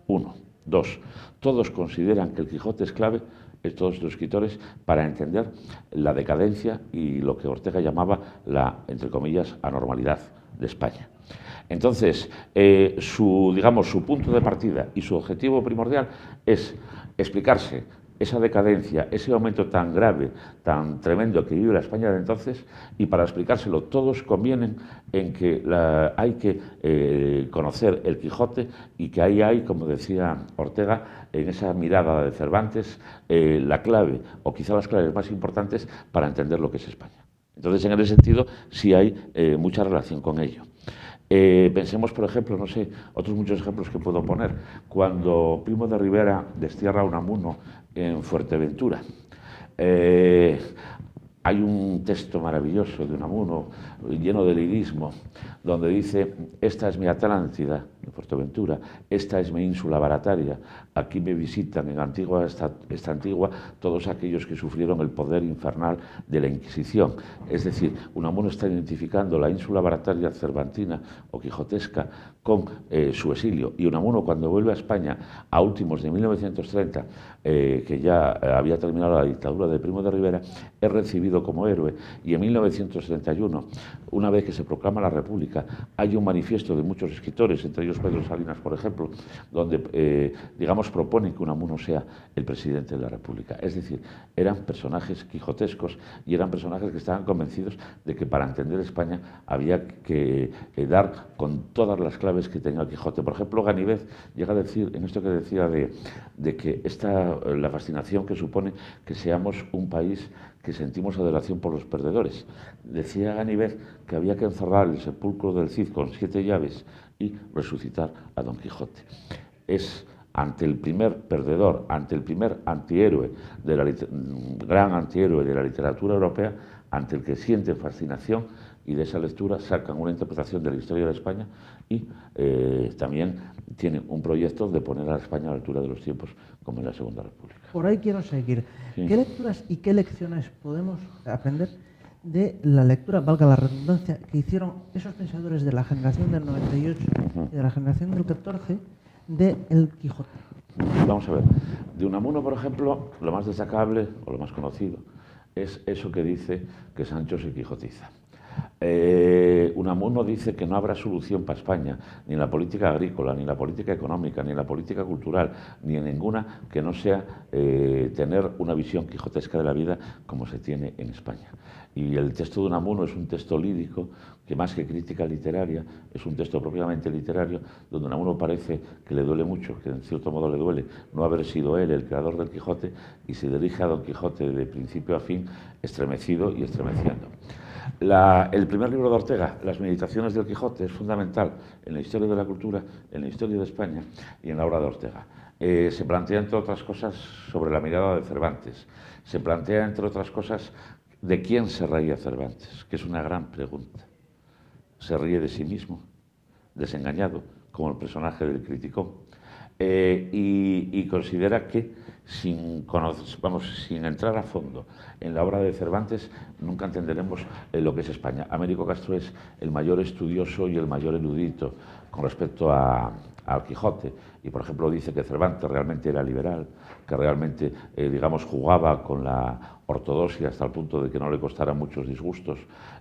1. 2. Todos consideran que el Quijote es clave todos estos escritores, para entender la decadencia y lo que Ortega llamaba la, entre comillas, anormalidad de España. Entonces, su punto de partida y su objetivo primordial es explicarse esa decadencia, ese aumento tan grave, tan tremendo que vive la España de entonces, y para explicárselo todos convienen en que hay que conocer el Quijote y que ahí hay, como decía Ortega, en esa mirada de Cervantes, la clave, o quizá las claves más importantes para entender lo que es España. Entonces, en ese sentido, sí hay mucha relación con ello. Pensemos, por ejemplo, no sé, otros muchos ejemplos que puedo poner, cuando Primo de Rivera destierra a Unamuno en Fuerteventura. Hay un texto maravilloso de Unamuno, lleno de lirismo, donde dice: esta es mi Atlántida, en Fuerteventura, esta es mi ínsula barataria, aquí me visitan en esta Antigua todos aquellos que sufrieron el poder infernal de la Inquisición. Es decir, Unamuno está identificando la ínsula barataria cervantina o quijotesca con su exilio, y Unamuno, cuando vuelve a España a últimos de 1930, que ya había terminado la dictadura de Primo de Rivera, es recibido como héroe, y en 1931, una vez que se proclama la República, hay un manifiesto de muchos escritores, entre ellos Pedro Salinas, por ejemplo, donde, digamos, proponen que Unamuno sea el presidente de la República. Es decir, eran personajes quijotescos y eran personajes que estaban convencidos de que para entender España había que dar con todas las claves que tenía el Quijote. Por ejemplo, Ganivet llega a decir, en esto que decía de que la fascinación que supone que seamos un país que sentimos adoración por los perdedores. Decía Ganivet que había que encerrar el sepulcro del Cid con 7 llaves y resucitar a Don Quijote. Es ante el primer perdedor, ante el primer antihéroe, gran antihéroe de la literatura europea, ante el que siente fascinación, y de esa lectura sacan una interpretación de la historia de España y también tienen un proyecto de poner a España a la altura de los tiempos, como en la Segunda República. Por ahí quiero seguir. Sí. ¿Qué lecturas y qué lecciones podemos aprender de la lectura, valga la redundancia, que hicieron esos pensadores de la generación del 98 y de la generación del 14 de El Quijote? Vamos a ver. De Unamuno, por ejemplo, lo más destacable o lo más conocido es eso que dice que Sancho se quijotiza. Unamuno dice que no habrá solución para España, ni en la política agrícola, ni en la política económica, ni en la política cultural, ni en ninguna que no sea tener una visión quijotesca de la vida como se tiene en España. Y el texto de Unamuno es un texto lírico que, más que crítica literaria, es un texto propiamente literario, donde Unamuno parece que le duele mucho, que en cierto modo le duele no haber sido él el creador del Quijote, y se dirige a Don Quijote de principio a fin, estremecido y estremeciendo. El primer libro de Ortega, Las Meditaciones del Quijote, es fundamental en la historia de la cultura, en la historia de España y en la obra de Ortega. Se plantea, entre otras cosas, sobre la mirada de Cervantes. Se plantea, entre otras cosas, de quién se reía Cervantes, que es una gran pregunta. Se ríe de sí mismo, desengañado, como el personaje del Criticón, y considera que sin entrar a fondo en la obra de Cervantes nunca entenderemos lo que es España. Américo Castro es el mayor estudioso y el mayor erudito con respecto al Quijote, y por ejemplo dice que Cervantes realmente era liberal, que realmente digamos jugaba con la ortodoxia hasta el punto de que no le costara muchos disgustos,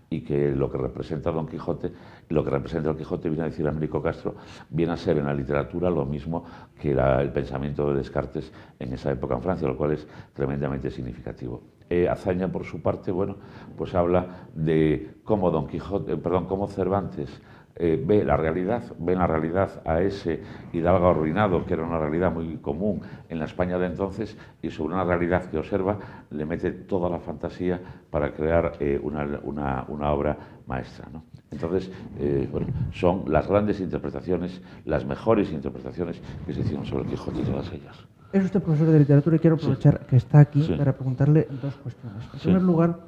y que lo que representa Don Quijote, lo que representa el Quijote, viene a decir Américo Castro, viene a ser en la literatura lo mismo que era el pensamiento de Descartes en esa época en Francia, lo cual es tremendamente significativo. Azaña, por su parte, bueno, pues habla de cómo cómo Cervantes ve en la realidad a ese hidalgo arruinado, que era una realidad muy común en la España de entonces, y sobre una realidad que observa le mete toda la fantasía para crear una obra maestra, ¿no? Entonces, bueno, son las grandes interpretaciones, las mejores interpretaciones que se hicieron sobre el Quijote, y todas ellas. Es usted profesor de literatura y quiero aprovechar que está aquí para preguntarle dos cuestiones. En primer lugar,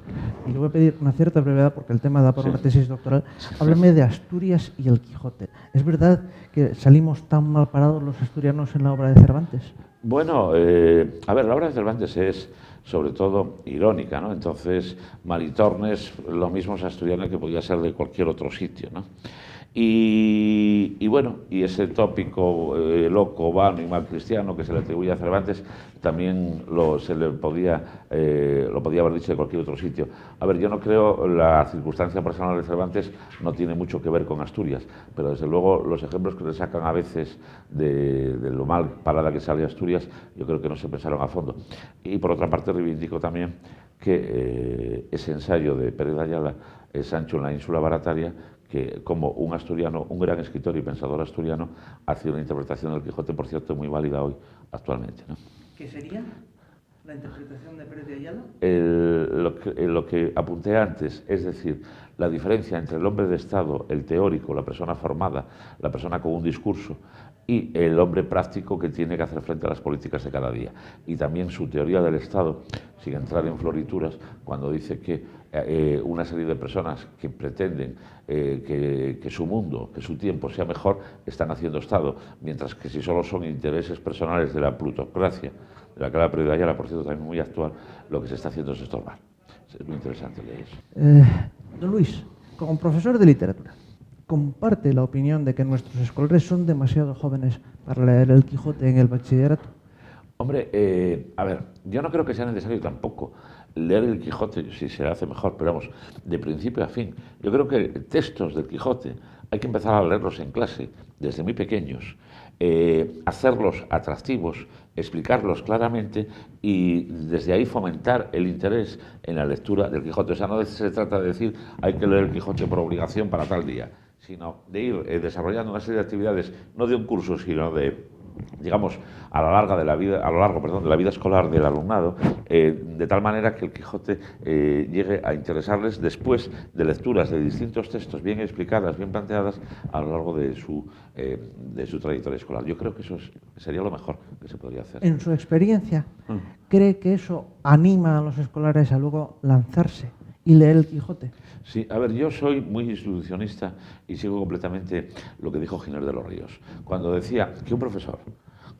y le voy a pedir una cierta brevedad porque el tema da para una tesis doctoral, hábleme de Asturias y el Quijote. ¿Es verdad que salimos tan mal parados los asturianos en la obra de Cervantes? Bueno, a ver, la obra de Cervantes es sobre todo irónica, ¿no? Entonces, Maritornes, lo mismo es asturiano que podía ser de cualquier otro sitio, ¿no? Y bueno, y ese tópico loco, vano y mal cristiano que se le atribuye a Cervantes también lo podía haber dicho de cualquier otro sitio. A ver, yo no creo, la circunstancia personal de Cervantes no tiene mucho que ver con Asturias, pero desde luego los ejemplos que le sacan a veces de lo mal parada que sale Asturias, yo creo que no se pensaron a fondo. Y por otra parte reivindico también que ese ensayo de Pérez de Ayala, Sancho en la ínsula barataria, que como un asturiano, un gran escritor y pensador asturiano, hace una interpretación del Quijote, por cierto, muy válida hoy, actualmente, ¿no? ¿Qué sería la interpretación de Pérez de Ayala? Lo que apunté antes, es decir, la diferencia entre el hombre de Estado, el teórico, la persona formada, la persona con un discurso, y el hombre práctico que tiene que hacer frente a las políticas de cada día. Y también su teoría del Estado, sin entrar en florituras, cuando dice que una serie de personas que pretenden que su mundo, que su tiempo sea mejor, están haciendo Estado, mientras que si solo son intereses personales de la plutocracia, de la que habla Pérez de Ayala, por cierto, también muy actual, lo que se está haciendo es estorbar. Es muy interesante leer eso. Don Luis, como profesor de literatura, ¿comparte la opinión de que nuestros escolares son demasiado jóvenes para leer el Quijote en el bachillerato? Hombre, a ver, yo no creo que sea necesario tampoco leer el Quijote, si se hace mejor, pero vamos, de principio a fin. Yo creo que textos del Quijote hay que empezar a leerlos en clase, desde muy pequeños, hacerlos atractivos, explicarlos claramente y desde ahí fomentar el interés en la lectura del Quijote. O sea, no se trata de decir hay que leer el Quijote por obligación para tal día, sino de ir desarrollando una serie de actividades, no de un curso, sino de, digamos, a lo largo de la vida escolar del alumnado, de tal manera que el Quijote llegue a interesarles después de lecturas de distintos textos bien explicadas, bien planteadas a lo largo de su trayectoria escolar. Yo creo que eso sería lo mejor que se podría hacer. En su experiencia, ¿cree que eso anima a los escolares a luego lanzarse y leer el Quijote? Sí, a ver, yo soy muy institucionista y sigo completamente lo que dijo Giner de los Ríos, cuando decía que un profesor,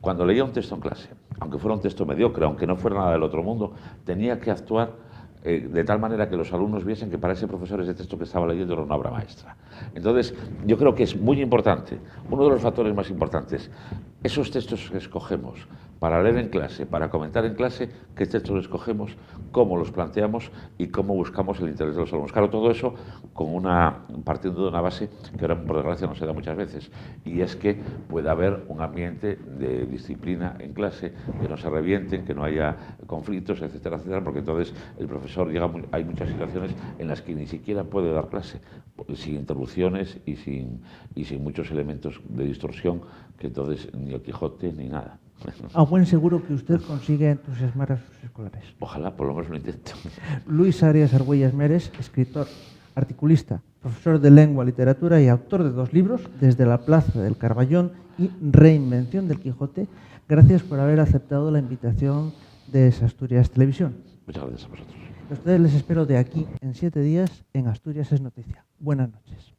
cuando leía un texto en clase, aunque fuera un texto mediocre, aunque no fuera nada del otro mundo, tenía que actuar de tal manera que los alumnos viesen que para ese profesor ese texto que estaba leyendo era una obra maestra. Entonces, yo creo que es muy importante, uno de los factores más importantes, esos textos que escogemos para leer en clase, para comentar en clase, qué textos escogemos, cómo los planteamos y cómo buscamos el interés de los alumnos. Claro, todo eso partiendo de una base que ahora, por desgracia, no se da muchas veces, y es que pueda haber un ambiente de disciplina en clase, que no se revienten, que no haya conflictos, etcétera, etcétera, porque entonces el profesor hay muchas situaciones en las que ni siquiera puede dar clase, sin interrupciones y sin muchos elementos de distorsión, que entonces ni el Quijote ni nada. A buen seguro que usted consigue entusiasmar a sus escolares. Ojalá, por lo menos lo intento. Luis Arias Argüelles Meres, escritor, articulista, profesor de lengua, literatura y autor de 2 libros, Desde la Plaza del Carballón y Reinvención del Quijote. Gracias por haber aceptado la invitación de Asturias Televisión. Muchas gracias a vosotros. A ustedes les espero de aquí en 7 días en Asturias es Noticia. Buenas noches.